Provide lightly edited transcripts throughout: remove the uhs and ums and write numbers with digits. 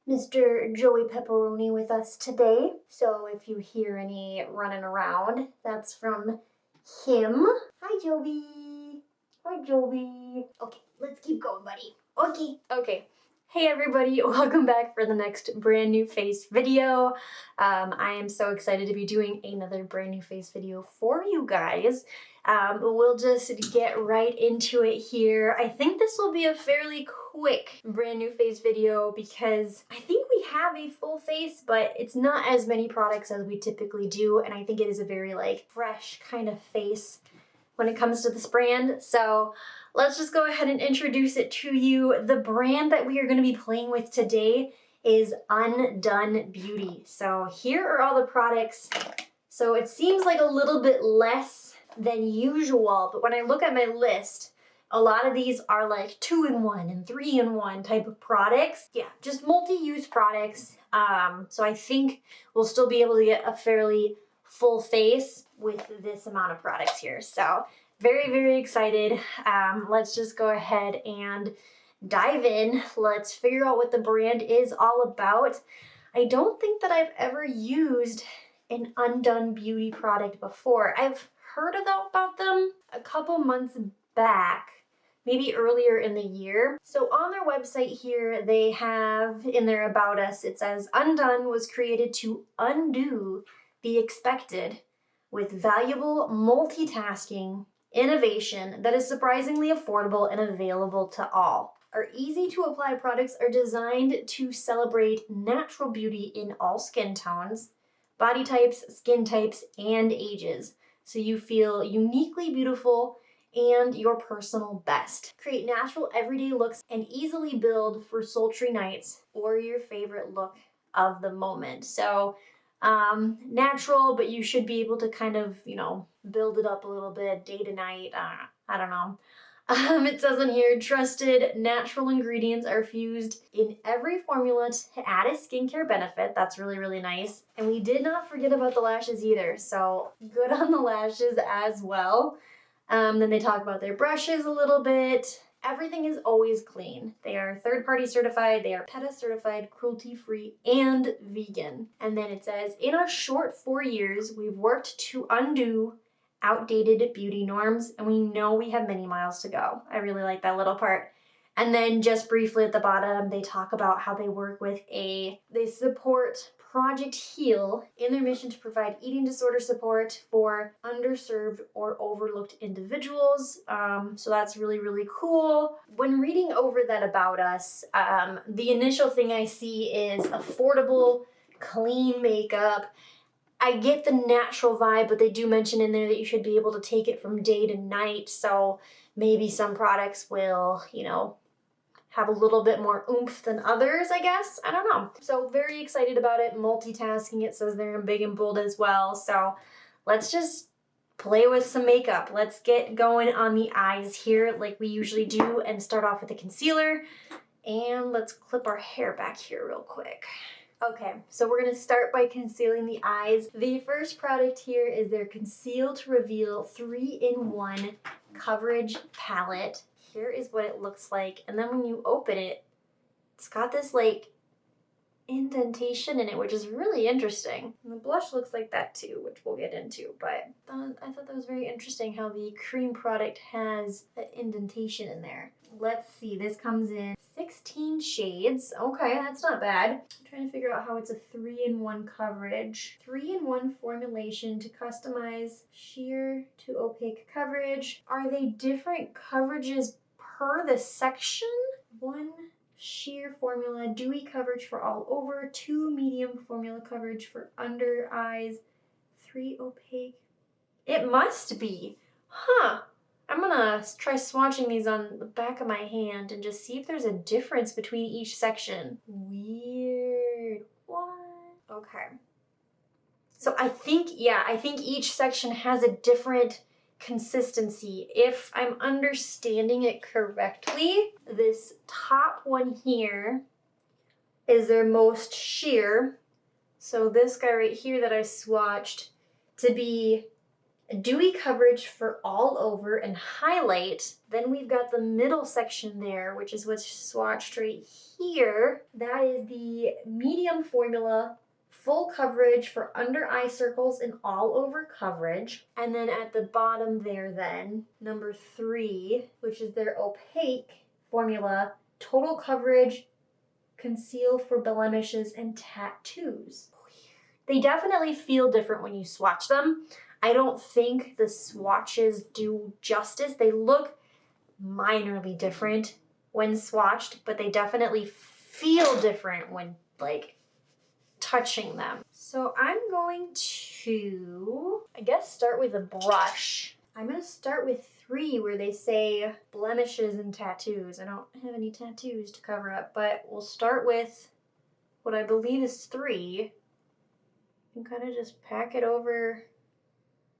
Mr. Joey Pepperoni with us today. So if you hear any running around, that's from him. Hi, Joey. Hi, Joey. Okay, let's keep going, buddy. Okay. Hey everybody, welcome back for the next brand new face video. I am so excited to be doing another brand new face video for you guys. We'll just get right into it here. I think this will be a fairly quick brand new face video because I think we have a full face, but it's not as many products as we typically do, and I think it is a very fresh kind of face when it comes to this brand. So let's just go ahead and introduce it to you. The brand that we are going to be playing with today is Undone Beauty. So here are all the products. So it seems like a little bit less than usual, but when I look at my list, a lot of these are like 2-in-1 and 3-in-1 type of products. Yeah, just multi-use products. So I think we'll still be able to get a fairly full face with this amount of products here. So very, very excited. Let's just go ahead and dive in. Let's figure out what the brand is all about. I don't think that I've ever used an Undone Beauty product before. I've heard about them a couple months back, maybe earlier in the year. So on their website here, they have in their About Us, it says, Undone was created to undo the expected with valuable multitasking innovation that is surprisingly affordable and available to all. Our easy to apply products are designed to celebrate natural beauty in all skin tones, body types, skin types, and ages, so you feel uniquely beautiful and your personal best. Create natural everyday looks and easily build for sultry nights or your favorite look of the moment. So natural, but you should be able to kind of, build it up a little bit day to night. I don't know. It says in here, trusted natural ingredients are fused in every formula to add a skincare benefit. That's really, really nice. And we did not forget about the lashes either. So good on the lashes as well. Then they talk about their brushes a little bit. Everything is always clean. They are third-party certified, they are PETA certified, cruelty-free, and vegan. And then it says, in our short 4 years, we've worked to undo outdated beauty norms, and we know we have many miles to go. I really like that little part. And then just briefly at the bottom, they talk about how they work with they support Project Heal in their mission to provide eating disorder support for underserved or overlooked individuals. So that's really, really cool. When reading over that About Us, the initial thing I see is affordable, clean makeup. I get the natural vibe, but they do mention in there that you should be able to take it from day to night. So maybe some products will, have a little bit more oomph than others, I guess. I don't know. So very excited about it. Multitasking, it says there in big and bold as well. So let's just play with some makeup. Let's get going on the eyes here like we usually do and start off with a concealer. And let's clip our hair back here real quick. Okay, so we're going to start by concealing the eyes. The first product here is their Conceal to Reveal 3-in-1 Coverage Palette. Here is what it looks like, and then when you open it, it's got this indentation in it, which is really interesting. And the blush looks like that too, which we'll get into, but I thought that was very interesting how the cream product has an indentation in there. Let's see, this comes in 16 shades. Okay, that's not bad. I'm trying to figure out how it's a 3-in-1 coverage. 3-in-1 formulation to customize sheer to opaque coverage. Are they different coverages per the section? 1 sheer formula, dewy coverage for all over, 2 medium formula coverage for under eyes, 3 opaque. It must be. Huh. I'm gonna try swatching these on the back of my hand and just see if there's a difference between each section. Weird. What? Okay. So I think each section has a different consistency. If I'm understanding it correctly, this top one here is their most sheer. So this guy right here that I swatched to be dewy coverage for all over and highlight. Then we've got the middle section there, which is what's swatched right here. That is the medium formula, full coverage for under eye circles and all over coverage. And then at the bottom there then, number 3, which is their opaque formula, total coverage, conceal for blemishes and tattoos. They definitely feel different when you swatch them. I don't think the swatches do justice. They look minorly different when swatched, but they definitely feel different when like touching them. So I'm going to, I guess, start with a brush. I'm gonna start with 3 where they say blemishes and tattoos. I don't have any tattoos to cover up, but we'll start with what I believe is 3 and kind of just pack it over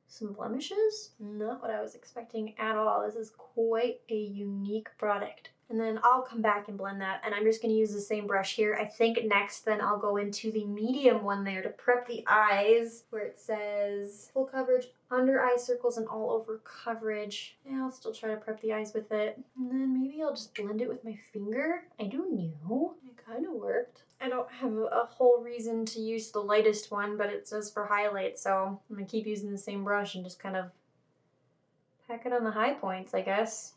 some blemishes. Not what I was expecting at all. This is quite a unique product. And then I'll come back and blend that, and I'm just going to use the same brush here. I think next then I'll go into the medium one there to prep the eyes, where it says full coverage, under eye circles, and all over coverage. Yeah, I'll still try to prep the eyes with it. And then maybe I'll just blend it with my finger. I don't know. It kind of worked. I don't have a whole reason to use the lightest one, but it says for highlight, so I'm going to keep using the same brush and just kind of pack it on the high points, I guess.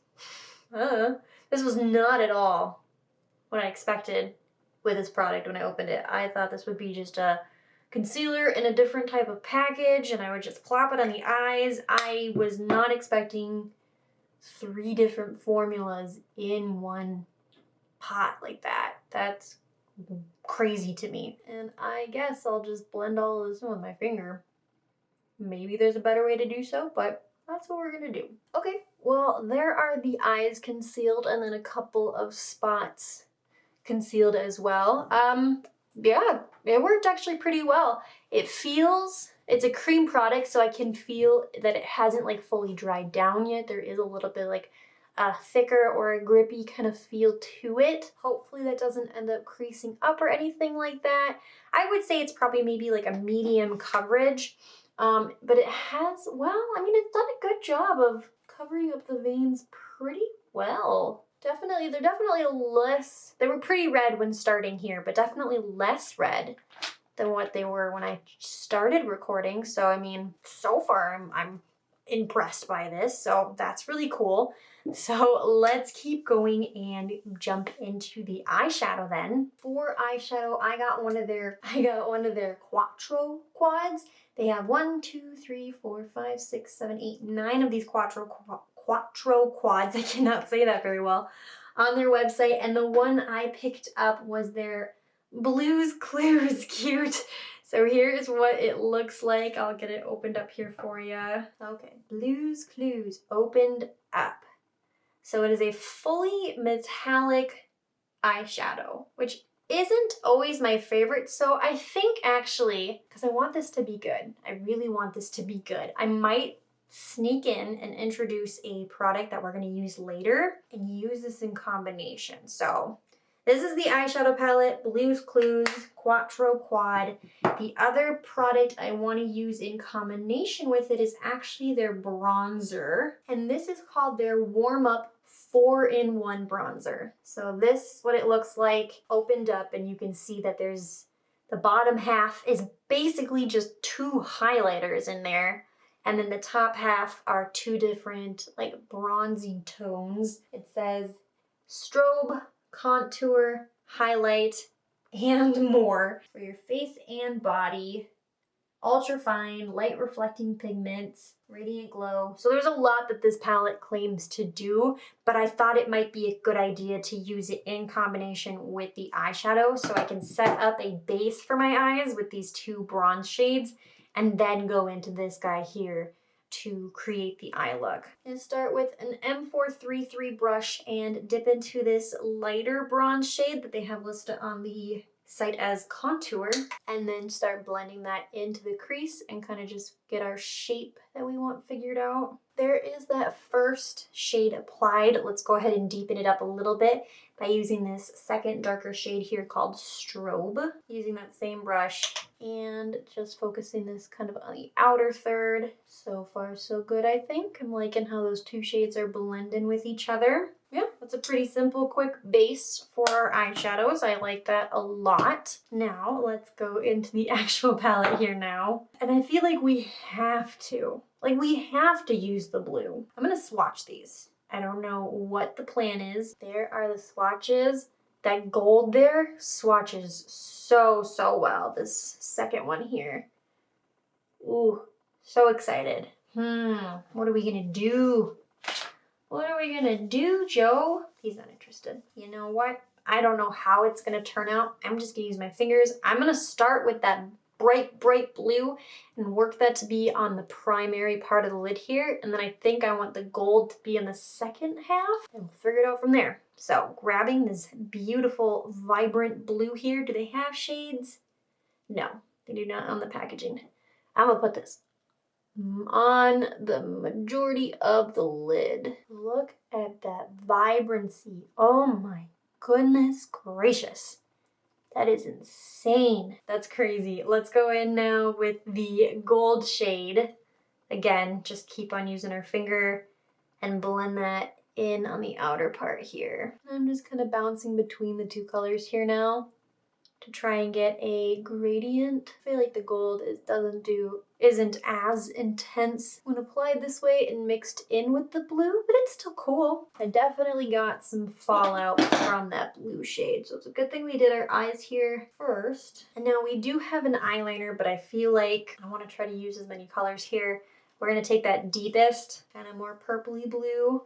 This was not at all what I expected with this product when I opened it. I thought this would be just a concealer in a different type of package and I would just plop it on the eyes. I was not expecting 3 different formulas in one pot like that. That's crazy to me. And I guess I'll just blend all of this in with my finger. Maybe there's a better way to do so, but that's what we're gonna do. Okay, well, there are the eyes concealed and then a couple of spots concealed as well. Yeah, it worked actually pretty well. It's a cream product, so I can feel that it hasn't like fully dried down yet. There is a little bit like a thicker or a grippy kind of feel to it. Hopefully that doesn't end up creasing up or anything like that. I would say it's probably maybe like a medium coverage. But it has, well, I mean, it's done a good job of covering up the veins pretty well. Definitely, they're definitely less, they were pretty red when starting here, but definitely less red than what they were when I started recording. So, I mean, so far I'm impressed by this, so that's really cool. So let's keep going and jump into the eyeshadow then. For eyeshadow, I got one of their Quattro Quads. They have 1, 2, 3, 4, 5, 6, 7, 8, 9 of these Quattro Quads. I cannot say that very well. On their website, and the one I picked up was their Blues Clues Cute. So here's what it looks like. I'll get it opened up here for you. Okay, Blues Clues opened up. So it is a fully metallic eyeshadow, which isn't always my favorite. So I think actually, because I want this to be good, I really want this to be good, I might sneak in and introduce a product that we're going to use later and use this in combination. So this is the eyeshadow palette, Blues Clues Quattro Quad. The other product I want to use in combination with it is actually their bronzer. And this is called their Warm Up 4-in-1 bronzer. So this is what it looks like opened up, and you can see that there's the bottom half is basically just 2 highlighters in there. And then the top half are 2 different like bronzy tones. It says strobe, contour, highlight, and more for your face and body. Ultra fine, light reflecting pigments, radiant glow. So there's a lot that this palette claims to do, but I thought it might be a good idea to use it in combination with the eyeshadow so I can set up a base for my eyes with these 2 bronze shades and then go into this guy here to create the eye look. And start with an M433 brush and dip into this lighter bronze shade that they have listed on the cite as contour, and then start blending that into the crease and kind of just get our shape that we want figured out. There is that first shade applied. Let's go ahead and deepen it up a little bit by using this second darker shade here called Strobe. Using that same brush and just focusing this kind of on the outer third. So far so good, I think. I'm liking how those two shades are blending with each other. Yeah, that's a pretty simple, quick base for our eyeshadows. I like that a lot. Now, let's go into the actual palette here now. And I feel like we have to. Like, we have to use the blue. I'm gonna swatch these. I don't know what the plan is. There are the swatches. That gold there swatches so well. This second one here. Ooh, so excited. What are we gonna do? What are we gonna do, Joe? He's not interested. You know what? I don't know how it's gonna turn out. I'm just gonna use my fingers. I'm gonna start with that bright blue and work that to be on the primary part of the lid here. And then I think I want the gold to be in the second half, and we'll figure it out from there. So grabbing this beautiful, vibrant blue here. Do they have shades? No, they do not on the packaging. I'm gonna put this on the majority of the lid. Look at that vibrancy. Oh my goodness gracious. That is insane. That's crazy. Let's go in now with the gold shade. Again, just keep on using our finger and blend that in on the outer part here. I'm just kind of bouncing between the two colors here now to try and get a gradient. I feel like the gold isn't as intense when applied this way and mixed in with the blue, but it's still cool. I definitely got some fallout from that blue shade, so it's a good thing we did our eyes here first. And now we do have an eyeliner, but I feel like I want to try to use as many colors here. We're going to take that deepest, kind of more purpley blue,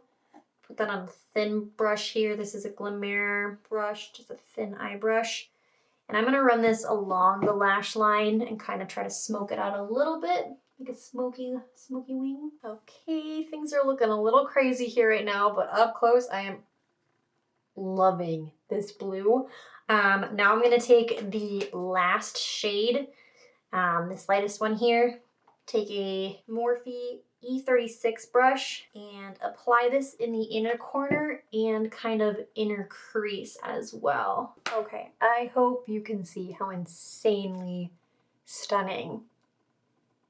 put that on a thin brush here. This is a Glimmer brush, just a thin eye brush. And I'm gonna run this along the lash line and kind of try to smoke it out a little bit, like a smoky wing. Okay, things are looking a little crazy here right now, but up close, I am loving this blue. Now I'm gonna take the last shade, this lightest one here, take a Morphe E36 brush and apply this in the inner corner and kind of inner crease as well. Okay, I hope you can see how insanely stunning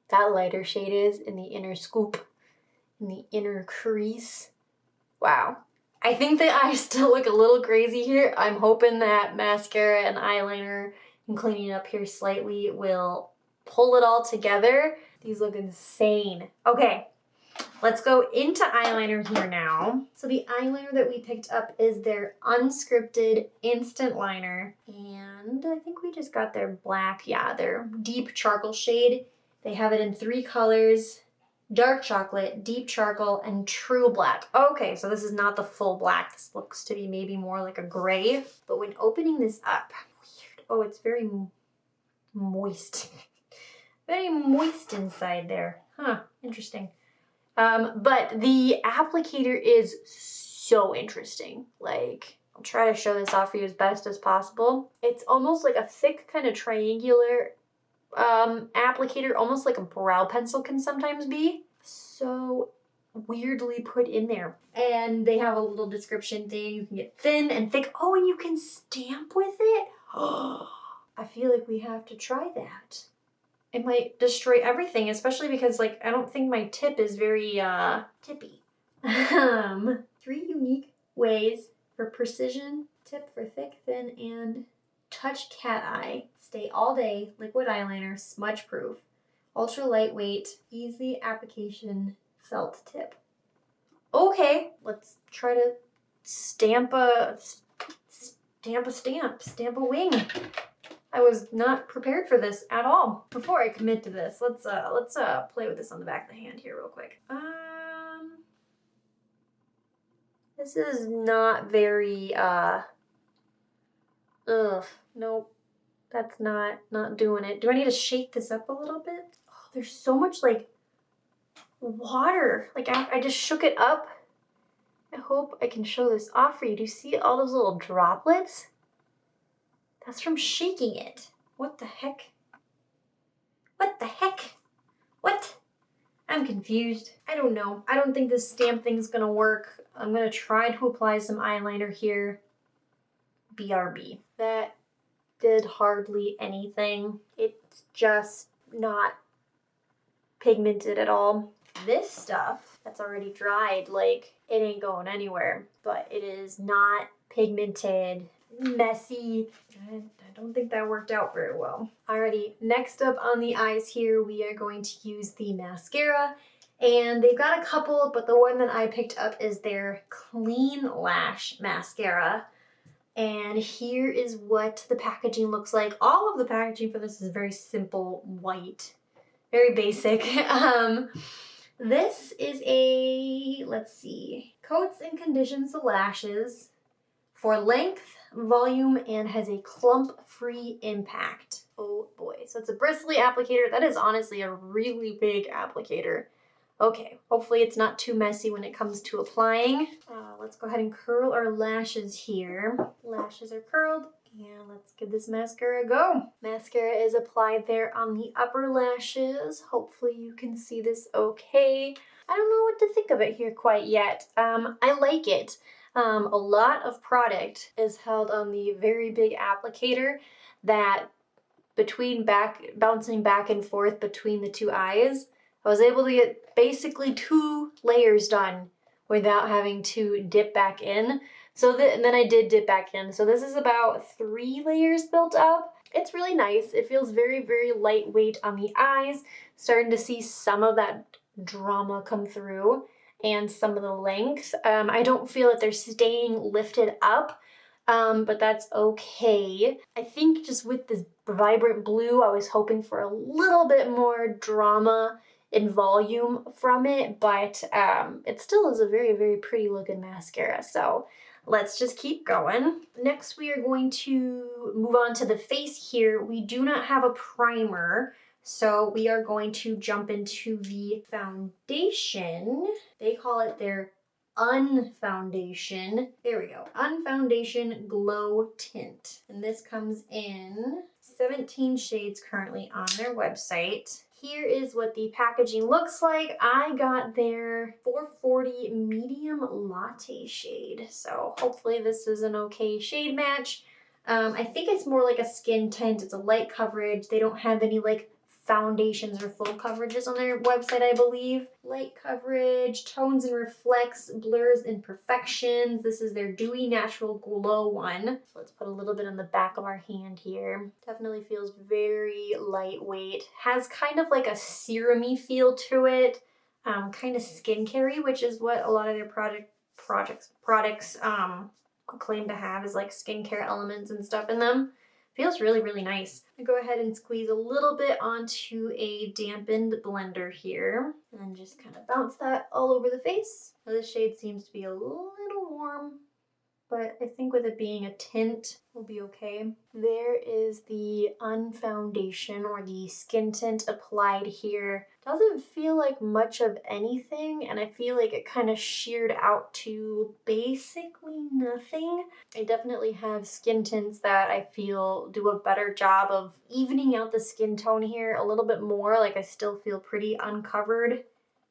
that lighter shade is in the inner scoop, in the inner crease. Wow. I think the eyes still look a little crazy here. I'm hoping that mascara and eyeliner and cleaning it up here slightly will pull it all together. These look insane. Okay, let's go into eyeliner here now. So the eyeliner that we picked up is their Unscripted Instant Liner. And I think we just got their black, yeah, their deep charcoal shade. They have it in 3 colors: dark chocolate, deep charcoal, and true black. Okay, so this is not the full black. This looks to be maybe more like a gray. But when opening this up, weird. Oh, it's very moist. Very moist inside there. Huh, interesting. But the applicator is so interesting. Like, I'll try to show this off for you as best as possible. It's almost like a thick kind of triangular applicator, almost like a brow pencil can sometimes be. So weirdly put in there. And they have a little description thing. You can get thin and thick. Oh, and you can stamp with it. I feel like we have to try that. It might destroy everything, especially because, like, I don't think my tip is very, tippy. 3 unique ways for precision, tip for thick, thin, and touch cat eye. Stay all day, liquid eyeliner, smudge proof, ultra lightweight, easy application, felt tip. Okay, let's try to stamp a wing. I was not prepared for this at all. Before I commit to this, let's play with this on the back of the hand here real quick. This is not very nope. That's not doing it. Do I need to shake this up a little bit? Oh, there's so much like water. Like I just shook it up. I hope I can show this off for you. Do you see all those little droplets? That's from shaking it. What the heck? What the heck? What? I'm confused. I don't know. I don't think this stamp thing's gonna work. I'm gonna try to apply some eyeliner here. BRB. That did hardly anything. It's just not pigmented at all. This stuff that's already dried, like, it ain't going anywhere, but it is not pigmented, messy. I don't think that worked out very well. Alrighty, next up on the eyes here, we are going to use the mascara, and they've got a couple, but the one that I picked up is their Clean Lash mascara. And here is what the packaging looks like. All of the packaging for this is very simple, white, very basic. This is a, let's see, coats and conditions the lashes for length, volume, and has a clump-free impact. Oh boy, so it's a bristly applicator. That is honestly a really big applicator. Okay, hopefully it's not too messy when it comes to applying. Let's go ahead and curl our lashes here. Lashes are curled, and let's give this mascara a go. Mascara is applied there on the upper lashes. Hopefully you can see this okay. I don't know what to think of it here quite yet. I like it. A lot of product is held on the very big applicator that bouncing back and forth between the two eyes, I was able to get basically 2 layers done without having to dip back in. And then I did dip back in. So this is about 3 layers built up. It's really nice. It feels very, very lightweight on the eyes. Starting to see some of that drama come through and some of the length. I don't feel that they're staying lifted up, but that's okay. I think just with this vibrant blue, I was hoping for a little bit more drama in volume from it, but it still is a very, very pretty looking mascara. So let's just keep going. Next, we are going to move on to the face here. We do not have a primer, so we are going to jump into the foundation. They call it their Unfoundation. There we go. Unfoundation Glow Tint. And this comes in 17 shades currently on their website. Here is what the packaging looks like. I got their 440 medium latte shade. So hopefully this is an okay shade match. I think it's more like a skin tint. It's a light coverage. They don't have any like foundations or full coverages on their website, I believe. Light coverage, tones and reflects, blurs and imperfections. This is their Dewy Natural Glow one. So let's put a little bit on the back of our hand here. Definitely feels very lightweight. Has kind of like a serum-y feel to it. Kind of skincare-y, which is what a lot of their products claim to have, is like skincare elements and stuff in them. Feels really, really nice. I go ahead and squeeze a little bit onto a dampened blender here and then just kind of bounce that all over the face. Now this shade seems to be a little warm, but I think with it being a tint, we'll be okay. There is the Unfoundation, or the skin tint, applied here. Doesn't feel like much of anything, and I feel like it kind of sheared out to basically nothing. I definitely have skin tints that I feel do a better job of evening out the skin tone here a little bit more. Like I still feel pretty uncovered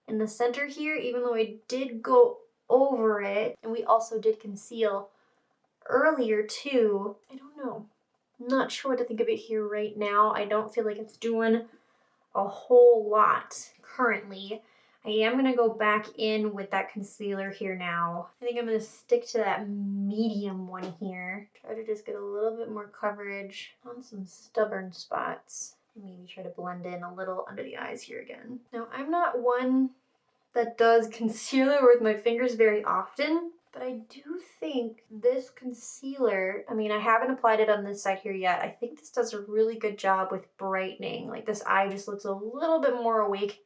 in the center here, even though I did go over it, and we also did conceal earlier too. I don't know. I'm not sure what to think of it here right now. I don't feel like it's doing a whole lot currently. I am going to go back in with that concealer here now. I think I'm going to stick to that medium one here. Try to just get a little bit more coverage on some stubborn spots. Maybe try to blend in a little under the eyes here again. Now, I'm not one that does concealer with my fingers very often, but I do think this concealer, I mean, I haven't applied it on this side here yet. I think this does a really good job with brightening. Like this eye just looks a little bit more awake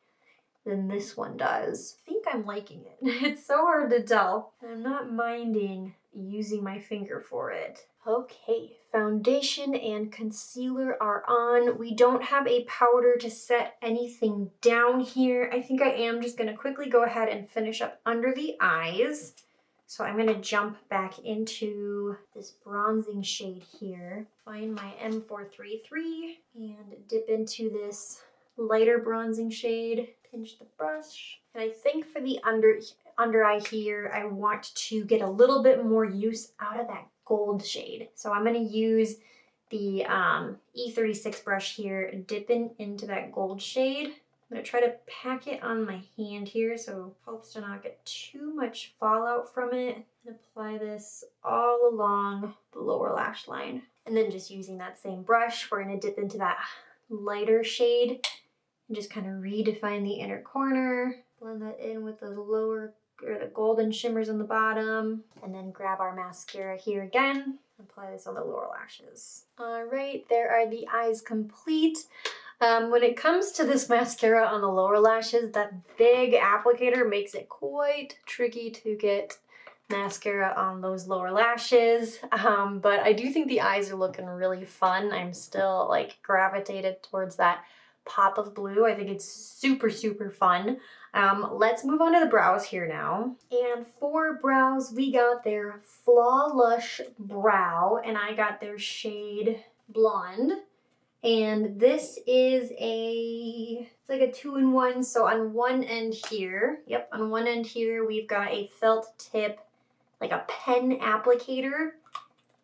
than this one does. I think I'm liking it. It's so hard to tell. I'm not minding using my finger for it. Okay, foundation and concealer are on. We don't have a powder to set anything down here. I think I am just gonna quickly go ahead and finish up under the eyes. So I'm gonna jump back into this bronzing shade here, find my M433 and dip into this lighter bronzing shade, pinch the brush. And I think for the under eye here, I want to get a little bit more use out of that gold shade. So I'm gonna use the E36 brush here, dipping into that gold shade. I'm gonna try to pack it on my hand here so it helps to not get too much fallout from it. And apply this all along the lower lash line. And then just using that same brush, we're gonna dip into that lighter shade and just kind of redefine the inner corner. Blend that in with the lower, or the golden shimmers on the bottom. And then grab our mascara here again. Apply this on the lower lashes. All right, there are the eyes complete. When it comes to this mascara on the lower lashes, that big applicator makes it quite tricky to get mascara on those lower lashes. But I do think the eyes are looking really fun. I'm still like gravitated towards that pop of blue. I think it's super, super fun. Let's move on to the brows here now. And for brows, we got their Flawlush Brow, and I got their shade Blonde. And this is it's like a 2-in-1. So on one end here, on one end here, we've got a felt tip, like a pen applicator.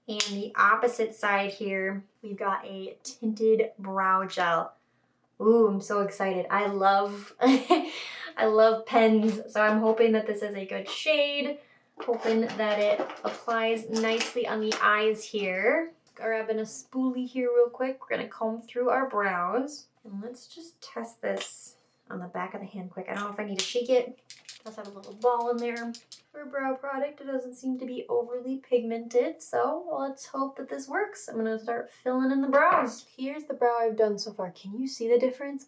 And the opposite side here, we've got a tinted brow gel. Ooh, I'm so excited. I love, I love pens. So I'm hoping that this is a good shade. Hoping that it applies nicely on the eyes here. Grabbing a spoolie here real quick. We're gonna comb through our brows. And let's just test this on the back of the hand quick. I don't know if I need to shake it. It does have a little ball in there. For a brow product, it doesn't seem to be overly pigmented. So let's hope that this works. I'm gonna start filling in the brows. Here's the brow I've done so far. Can you see the difference?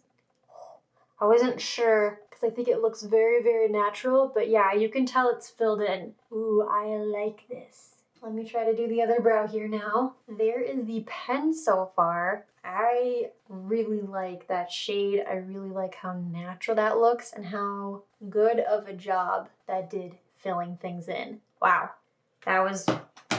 I wasn't sure because I think it looks very, very natural. But yeah, you can tell it's filled in. Ooh, I like this. Let me try to do the other brow here now. There is the pen so far. I really like that shade. I really like how natural that looks and how good of a job that did filling things in. Wow, that was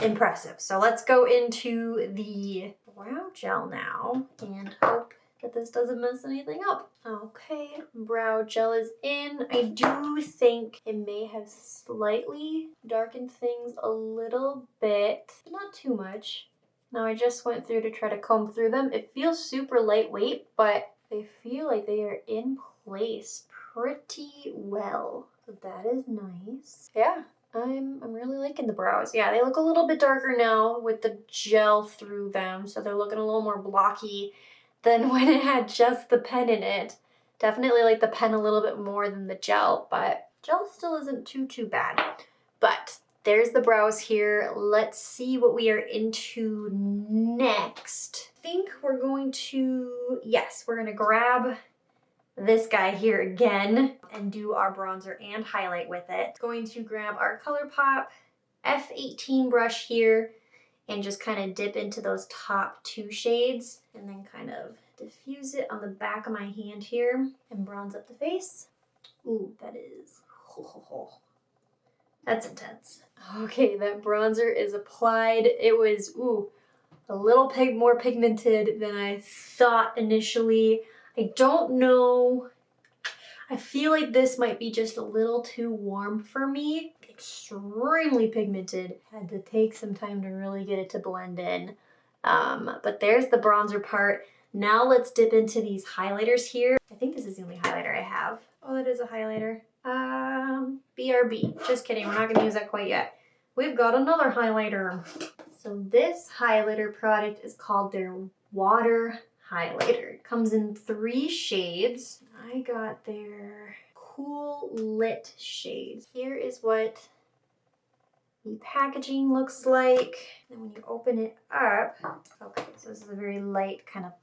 impressive. So let's go into the brow gel now and hope that this doesn't mess anything up. Okay, brow gel is in. I do think it may have slightly darkened things a little bit, but not too much. Now I just went through to try to comb through them. It feels super lightweight, but they feel like they are in place pretty well. So that is nice. Yeah, I'm really liking the brows. Yeah, they look a little bit darker now with the gel through them, so they're looking a little more blocky than when it had just the pen in it. Definitely like the pen a little bit more than the gel, but gel still isn't too bad. But there's the brows here. Let's see what we are into next. I think we're going to, yes, we're gonna grab this guy here again and do our bronzer and highlight with it. Going to grab our ColourPop F18 brush here and just kind of dip into those top 2 shades and then kind of diffuse it on the back of my hand here and bronze up the face. Ooh, that is, that's intense. Okay, that bronzer is applied. It was, ooh, a little more pigmented than I thought initially. I don't know. I feel like this might be just a little too warm for me. Extremely pigmented. Had to take some time to really get it to blend in. But there's the bronzer part. Now let's dip into these highlighters here. I think this is the only highlighter I have. Oh, that is a highlighter. BRB. Just kidding, we're not gonna use that quite yet. We've got another highlighter. So this highlighter product is called their Water Highlighter. It comes in 3 shades. I got their Cool Lit shades. Here is what the packaging looks like. And when you open it up, okay, so this is a very light kind of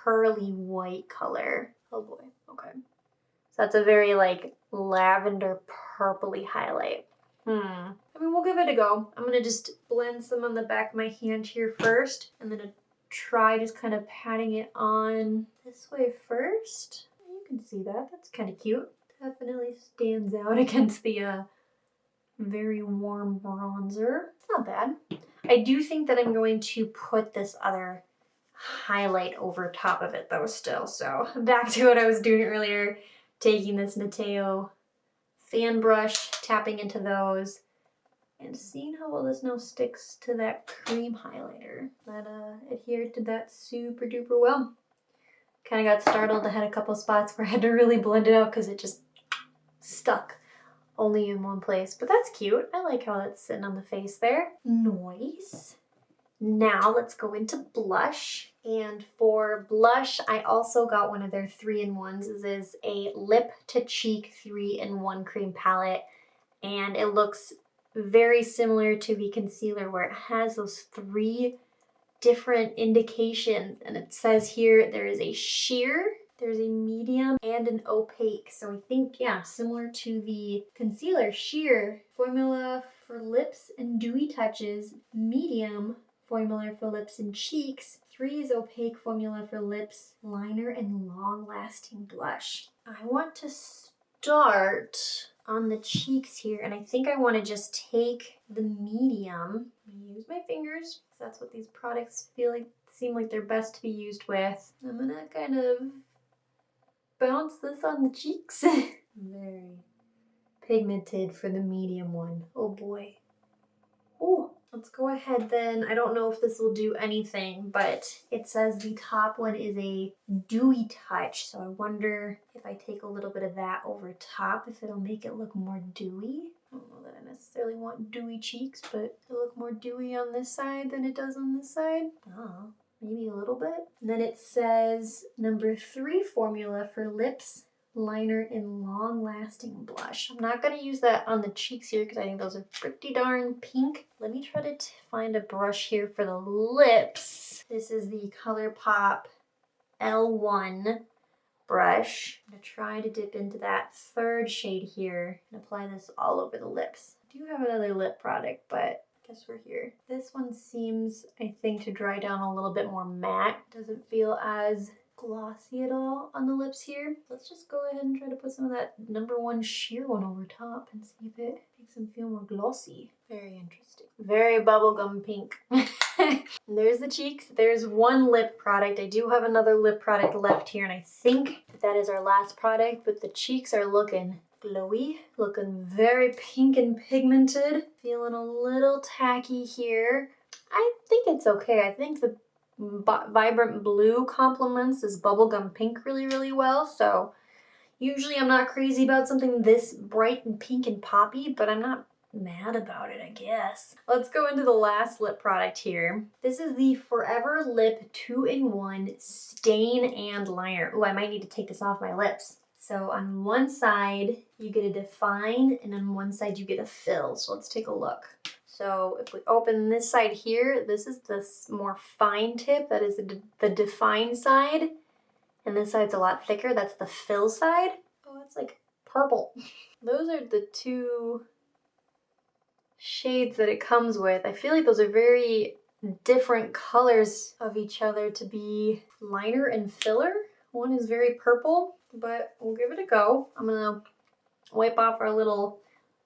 pearly white color. Oh boy, okay. So that's a very like lavender purpley highlight. I mean, we'll give it a go. I'm gonna just blend some on the back of my hand here first, and then try just kind of patting it on this way first. You can see that, that's kind of cute. Definitely stands out against the very warm bronzer. It's not bad. I do think that I'm going to put this other highlight over top of it though still. So back to what I was doing earlier, taking this Mateo fan brush, tapping into those, and seeing how well this now sticks to that cream highlighter. That adhered to that super duper well. Kind of got startled. I had a couple spots where I had to really blend it out because it just stuck only in one place. But that's cute. I like how that's sitting on the face there. Nice. Now let's go into blush. And for blush, I also got one of their 3-in-1s. This is a lip to cheek 3-in-1 cream palette. And it looks very similar to the concealer where it has those 3 different indications. And it says here there is a sheer, there's a medium, and an opaque. So I think, yeah, similar to the concealer, sheer, formula for lips and dewy touches, medium, formula for lips and cheeks, 3 is opaque, formula for lips, liner, and long-lasting blush. I want to start on the cheeks here, and I think I want to just take the medium, use my fingers, because that's what these products seem like they're best to be used with. I'm gonna kind of bounce this on the cheeks. Very pigmented for the medium one. Oh boy. Oh, let's go ahead then. I don't know if this will do anything, but it says the top one is a dewy touch. So I wonder if I take a little bit of that over top, if it'll make it look more dewy. I don't know that I necessarily want dewy cheeks, but it'll look more dewy on this side than it does on this side. Oh, maybe a little bit. And then it says number 3 formula for lips, liner, and long-lasting blush. I'm not going to use that on the cheeks here because I think those are pretty darn pink. Let me try to find a brush here for the lips. This is the ColourPop L1 brush. I'm going to try to dip into that 3rd shade here and apply this all over the lips. I do have another lip product, but I guess we're here. This one seems, I think, to dry down a little bit more matte. Doesn't feel as glossy at all on the lips here. Let's just go ahead and try to put some of that number 1 sheer one over top and see if it makes them feel more glossy. Very interesting. Very bubblegum pink. There's the cheeks. There's 1 lip product. I do have another lip product left here, and I think that is our last product, but the cheeks are looking glowy, looking very pink and pigmented. Feeling a little tacky here. I think it's okay. I think the vibrant blue complements this bubblegum pink really, really well. So usually I'm not crazy about something this bright and pink and poppy, but I'm not mad about it, I guess. Let's go into the last lip product here. This is the Forever Lip 2-in-1 Stain and Liner. Oh, I might need to take this off my lips. So on one side, you get a define, and on one side you get a fill. So let's take a look. So if we open this side here, this is this more fine tip. That is the define side. And this side's a lot thicker. That's the fill side. Oh, it's like purple. Those are the 2 shades that it comes with. I feel like those are very different colors of each other to be liner and filler. One is very purple, but we'll give it a go. I'm gonna wipe off our little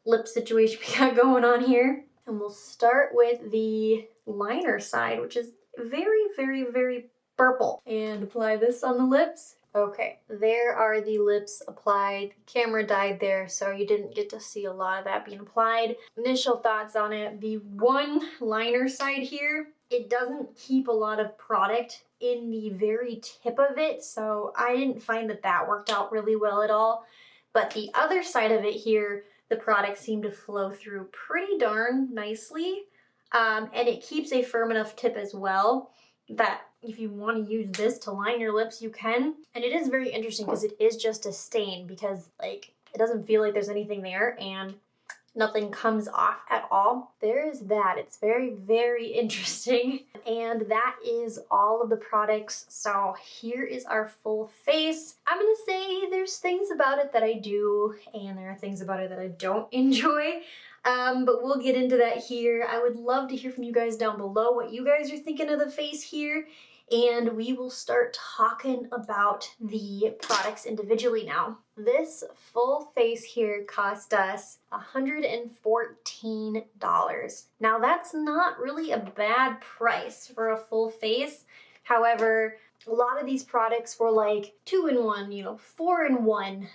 lip situation we got going on here. And we'll start with the liner side, which is very, very, very purple. And apply this on the lips. Okay, there are the lips applied. The camera died there, so you didn't get to see a lot of that being applied. Initial thoughts on it. The 1 liner side here, it doesn't keep a lot of product in the very tip of it, so I didn't find that that worked out really well at all. But the other side of it here, the product seemed to flow through pretty darn nicely. And it keeps a firm enough tip as well that if you want to use this to line your lips, you can. And it is very interesting because it is just a stain, because like it doesn't feel like there's anything there and nothing comes off at all. There is that. It's very, very interesting. And that is all of the products. So here is our full face. I'm gonna say there's things about it that I do, and there are things about it that I don't enjoy. But we'll get into that here. I would love to hear from you guys down below what you guys are thinking of the face here. and we will start talking about the products individually now. This full face here cost us $114. Now that's not really a bad price for a full face. However, a lot of these products were like 2-in-1, you know, 4-in-1.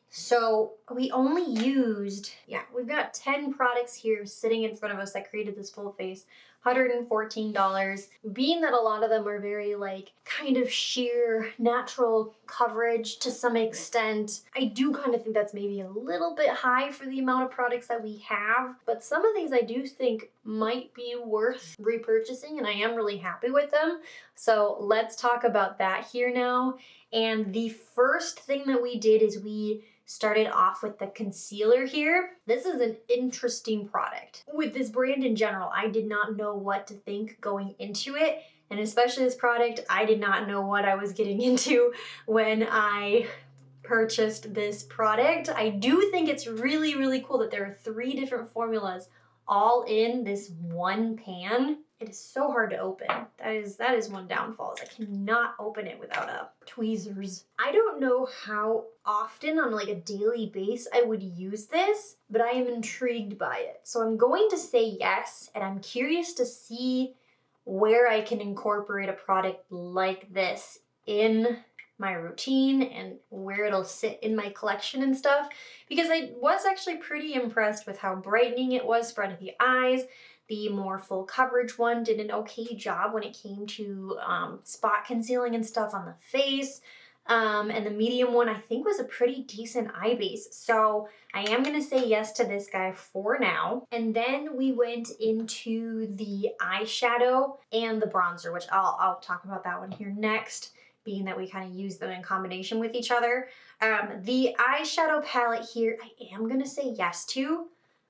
So we only used, we've got 10 products here sitting in front of us that created this full face. $114. Being that a lot of them are very like kind of sheer natural coverage to some extent, I do kind of think that's maybe a little bit high for the amount of products that we have, but some of these I do think might be worth repurchasing, and I am really happy with them. So let's talk about that here now. And the first thing that we did is we started off with the concealer here. This is an interesting product. With this brand in general, I did not know what to think going into it. And especially this product, I did not know what I was getting into when I purchased this product. I do think it's really, really cool that there are 3 different formulas all in this one pan. It is so hard to open. That is one downfall, is I cannot open it without tweezers. I don't know how often on like a daily base I would use this, but I am intrigued by it. So I'm going to say yes, and I'm curious to see where I can incorporate a product like this in my routine and where it'll sit in my collection and stuff, because I was actually pretty impressed with how brightening it was for under the eyes. The more full coverage one did an okay job when it came to spot concealing and stuff on the face. And the medium one I think was a pretty decent eye base. So I am gonna say yes to this guy for now. And then we went into the eyeshadow and the bronzer, which I'll talk about that one here next, being that we kind of use them in combination with each other. The eyeshadow palette here, I am gonna say yes to,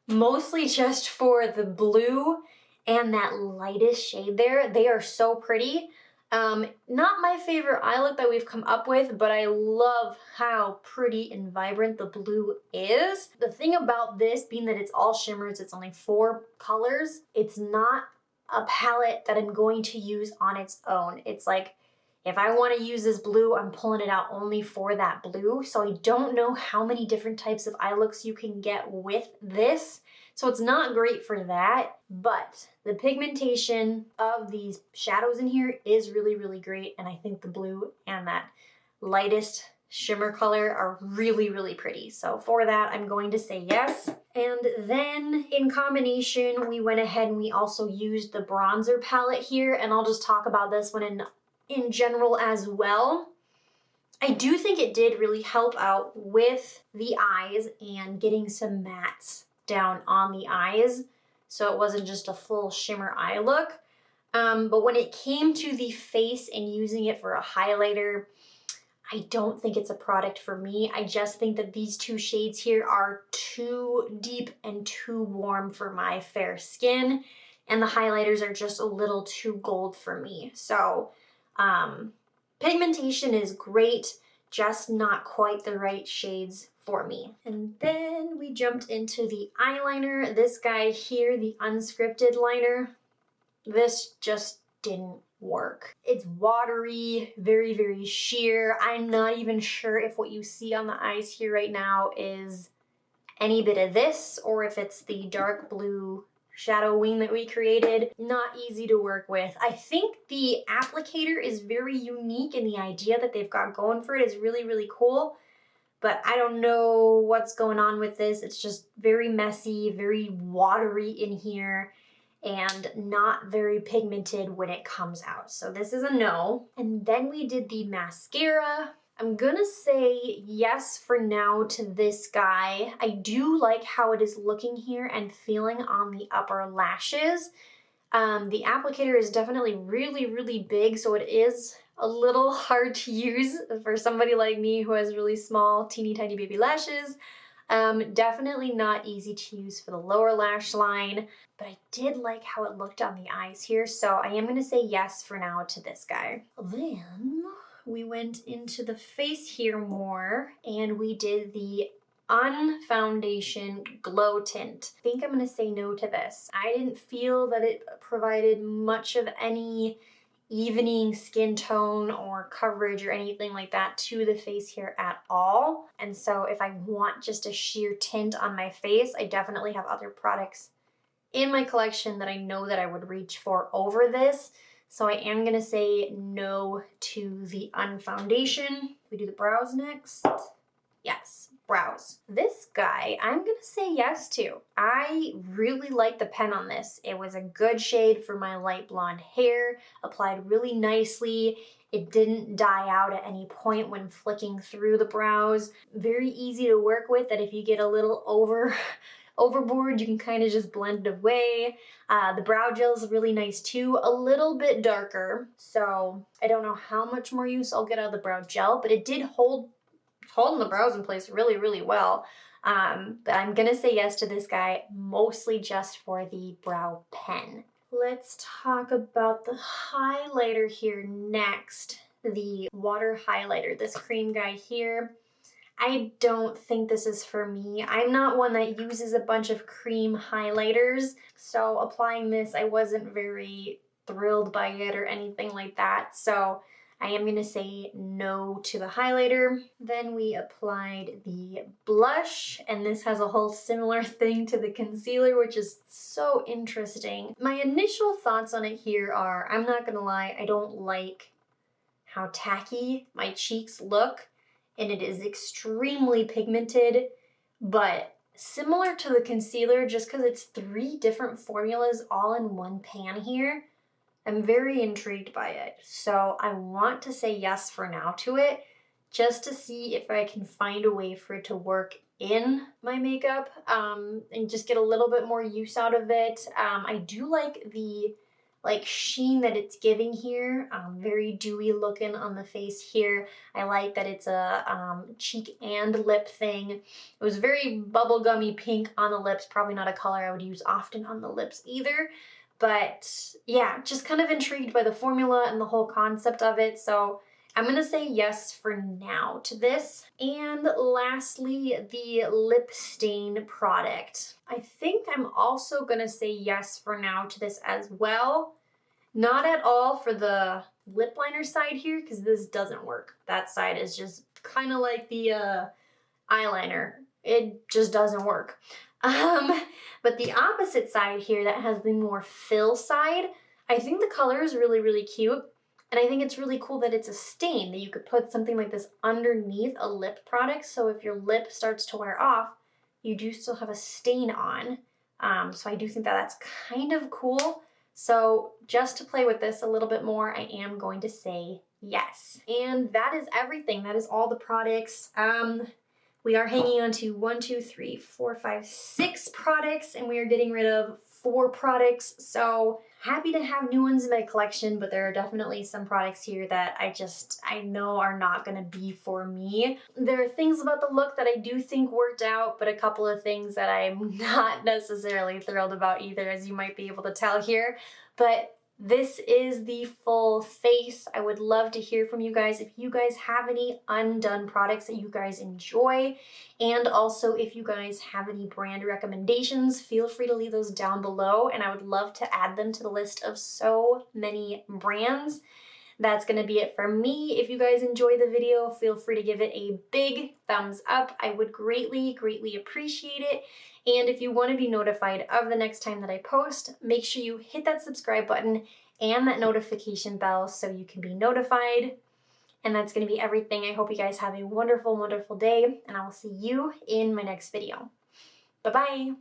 mostly just for the blue and that lightest shade there. They are so pretty. Not my favorite eye look that we've come up with, but I love how pretty and vibrant the blue is. The thing about this, being that it's all shimmers, it's only 4 colors, it's not a palette that I'm going to use on its own. It's like, if I want to use this blue, I'm pulling it out only for that blue. So I don't know how many different types of eye looks you can get with this. So it's not great for that, but the pigmentation of these shadows in here is really, really great. And I think the blue and that lightest shimmer color are really, really pretty. So for that, I'm going to say yes. And then in combination, we went ahead and we also used the bronzer palette here. And I'll just talk about this one in general as well. I do think it did really help out with the eyes and getting some mattes down on the eyes, so it wasn't just a full shimmer eye look. But when it came to the face and using it for a highlighter, I don't think it's a product for me. I just think that these 2 shades here are too deep and too warm for my fair skin, and the highlighters are just a little too gold for me. So pigmentation is great, just not quite the right shades for me. And then we jumped into the eyeliner. This guy here, the Unscripted liner, this just didn't work. It's watery, very, very sheer. I'm not even sure if what you see on the eyes here right now is any bit of this, or if it's the dark blue shadow wing that we created. Not easy to work with. I think the applicator is very unique, and the idea that they've got going for it is really, really cool. But I don't know what's going on with this. It's just very messy, very watery in here, and not very pigmented when it comes out. So this is a no. And then we did the mascara. I'm gonna say yes for now to this guy. I do like how it is looking here and feeling on the upper lashes. The applicator is definitely really, really big, so it is a little hard to use for somebody like me who has really small, teeny tiny baby lashes. Definitely not easy to use for the lower lash line, but I did like how it looked on the eyes here, so I am gonna say yes for now to this guy. Then we went into the face here more, and we did the Unfoundation Glow Tint. I think I'm gonna say no to this. I didn't feel that it provided much of any evening skin tone or coverage or anything like that to the face here at all. And so if I want just a sheer tint on my face, I definitely have other products in my collection that I know that I would reach for over this. So I am gonna say no to the Unfoundation. We do the brows next. Yes, brows. This guy, I'm gonna say yes to. I really like the pen on this. It was a good shade for my light blonde hair, applied really nicely. It didn't die out at any point when flicking through the brows. Very easy to work with, that if you get a little overboard, you can kind of just blend it away. The brow gel is really nice too, a little bit darker. So I don't know how much more use I'll get out of the brow gel, but it did holding the brows in place really, really well. But I'm gonna say yes to this guy, mostly just for the brow pen. Let's talk about the highlighter here next. The water highlighter, this cream guy here. I don't think this is for me. I'm not one that uses a bunch of cream highlighters, so applying this, I wasn't very thrilled by it or anything like that. So I am gonna say no to the highlighter. Then we applied the blush, and this has a whole similar thing to the concealer, which is so interesting. My initial thoughts on it here are, I'm not gonna lie, I don't like how tacky my cheeks look, and it is extremely pigmented, but similar to the concealer, just because it's 3 different formulas all in one pan here, I'm very intrigued by it. So I want to say yes for now to it, just to see if I can find a way for it to work in my makeup and just get a little bit more use out of it. I do like the sheen that it's giving here, very dewy looking on the face here. I like that it's a cheek and lip thing. It was very bubblegummy pink on the lips, probably not a color I would use often on the lips either. But yeah, just kind of intrigued by the formula and the whole concept of it. So I'm gonna say yes for now to this. And lastly, the lip stain product. I think I'm also gonna say yes for now to this as well. Not at all for the lip liner side here, because this doesn't work. That side is just kind of like the eyeliner. It just doesn't work. But the opposite side here that has the more fill side, I think the color is really, really cute. And I think it's really cool that it's a stain, that you could put something like this underneath a lip product. So if your lip starts to wear off, you do still have a stain on. So I do think that that's kind of cool. So just to play with this a little bit more, I am going to say yes. And that is everything. That is all the products. We are hanging on to 1, 2, 3, 4, 5, 6 products, and we are getting rid of 4 products. So happy to have new ones in my collection, but there are definitely some products here that I know are not gonna be for me. There are things about the look that I do think worked out, but a couple of things that I'm not necessarily thrilled about either, as you might be able to tell here. But this is the full face. I would love to hear from you guys if you guys have any Undone products that you guys enjoy, and also if you guys have any brand recommendations, feel free to leave those down below, and I would love to add them to the list of so many brands. That's gonna be it for me. If you guys enjoy the video, feel free to give it a big thumbs up. I would greatly, greatly appreciate it. And if you want to be notified of the next time that I post, make sure you hit that subscribe button and that notification bell so you can be notified. And that's going to be everything. I hope you guys have a wonderful, wonderful day, and I will see you in my next video. Bye-bye.